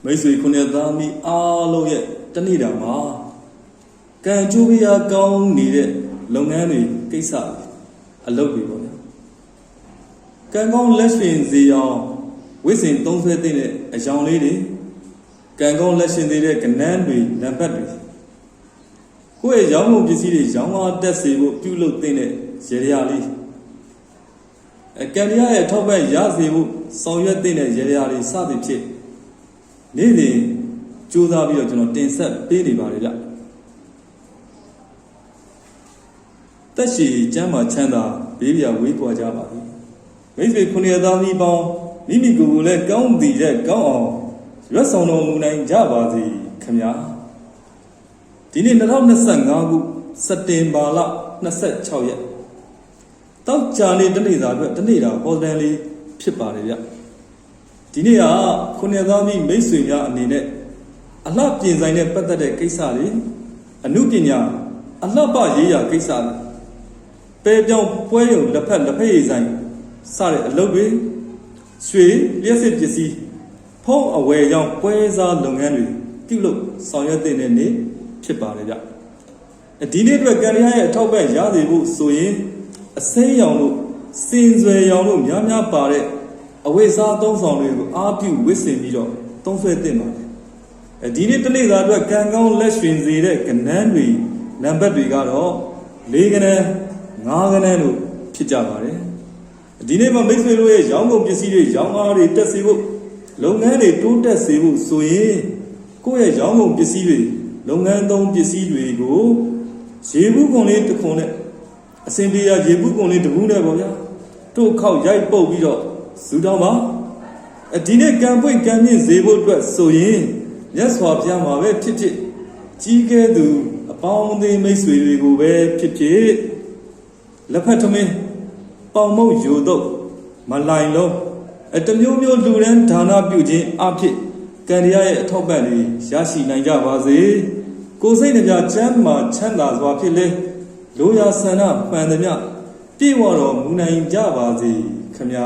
မိတ်ဆွေခုနှစ်သားမိအားလုံးရဲ့တနေ့တာမှာကံကြိုးပြားကောင်းနေတဲ့လုပ်ငန်းတွေကိစ္စအလုပ်တွေပေါ့ဗျာကံကောင်းလက်ရှင်စီအောင်ဝိစဉ်သုံးဆွဲတဲ့အယောင်လေးတွေကံကောင်းလက်ရှင်သေးတဲ့ကဏ္ဍတွေနံပါတ်တွေကိုယ့်ရဲ့ရောင်းကုန်ပစ္စည်းတွေရောင်းအားတက်စေဖို့ပြုလုပ်တဲ့ရေရာလေးကံရရဲ့ထောက်ပံ့ရစေဖို့ဆောင်ရွက်တဲ့ရေရာလေးစသည်ဖြစ်နေ့စဉ်ကြိုးစားပြီးတော့ကျွန်တော်တင်ဆက်ပေးနေပါတယ်ဗျတက်ရှိကျမ်းမာချမ်းသာဘေးပြဝေးပွားကြပါသည်မိတ်ဆွေခုနှစ်သားမိပေါင်းမိမိကိုယ်ကိုလည်းကောင်းတည်တဲ့ကောင်းအောင်ရွတ်ဆောင်တော်မူနိုင်ကြပါစေခင်ဗျာဒီနေ့2025ခုစက်တင်ဘာလ26ရက်တောက်ကြနေ့တနေ့သာအတွက်တနေ့တာဟောတန်းလေးဖြစ်ပါတယ်ဗျဒီနေ့ကခုနှစ်သားမိမိတ်ဆွေများအနေနဲ့အလှပြင်ဆိုင်နဲ့ပတ်သက်တဲ့ကိစ္စတွေအမှုပညာအလှပရေးရာကိစ္စတွေပဲပြောင်းပွဲရုံလက်ဖက်ရည်ဆိုင်စတဲ့အလုပ်တွေရွှေလျှက်စစ်ပစ္စည်းဖုံးအဝယ်ရောင်းပွဲစားလုပ်ငန်းတွေပြုလုပ်ဆောင်ရွက်တဲ့နေ့ဖြစ်ပါတယ်ဗျဒီနေ့အတွက်ကံရရဲ့အထောက်ပံ့ရစေဖို့ဆိုရင်အစိမ်းရောင်လို့စင်စွယ်ရောင်လို့များများပါတဲ့အဝိစားသုံးဆောင်တွေကိုအားပြုဝစ်ဆင်ပြီးတော့သုံးဆွဲသင့်ပါတယ်ဒီနေ့တနေ့သာအတွက်ကံကောင်းလက်ရှင်စေတဲ့ကဏ္ဍတွေနံပါတ်တွေကတော့၄ကဏ္ဍ၅ကဏ္ဍလို့ဖြစ်ကြပါတယ်ဒီနေ့မှာမိတ်ဆွေတို့ရဲ့ရောင်းကုန်ပစ္စည်းတွေရောင်းအားတွေတက်စေဖို့လုပ်ငန်းတွေတိုးတက်စေဖို့ဆိုရင်ကိုယ့်ရဲ့ရောင်းကုန်ပစ္စည်းတွေလုပ်ငန်းသုံးပစ္စည်းတွေကိုရေဘူးကုန်လေးတစ်ခုနဲ့အစင်ပြေရရေဘူးကုန်လေးတစ်ခုနဲ့ပေါ့ဗျာတို့ခောက်ရိုက်ပုတ်ပြီးတော့ဇူတောင်းပါဒီနေ့ကံပွင့်ကံမြင့်စေဖို့အတွက်ဆိုရင်မြတ်စွာဘုရားမှာပဲဖြစ်ဖြစ်ကြီးကဲသူအပေါင်းအသင်းမိတ်ဆွေတွေကိုပဲဖြစ်ဖြစ်လက်ဖက်ထမင်းပေါင်မုတ်ယူတော့မလိုင်လုံးတမျိုးမျိုးလူရန်ဒါနပြုခြင်းအဖြစ်ကံရရဲ့အထောက်ပံ့တွေရရှိနိုင်ကြပါစေကိုယ်စိတ်နှပြချမ်းမာချမ်းသာစွာဖြစ်လေလိုရာဆန္ဒမှန်သမျှပြည့်ဝတော်မူနိုင်ကြပါစေခမညာ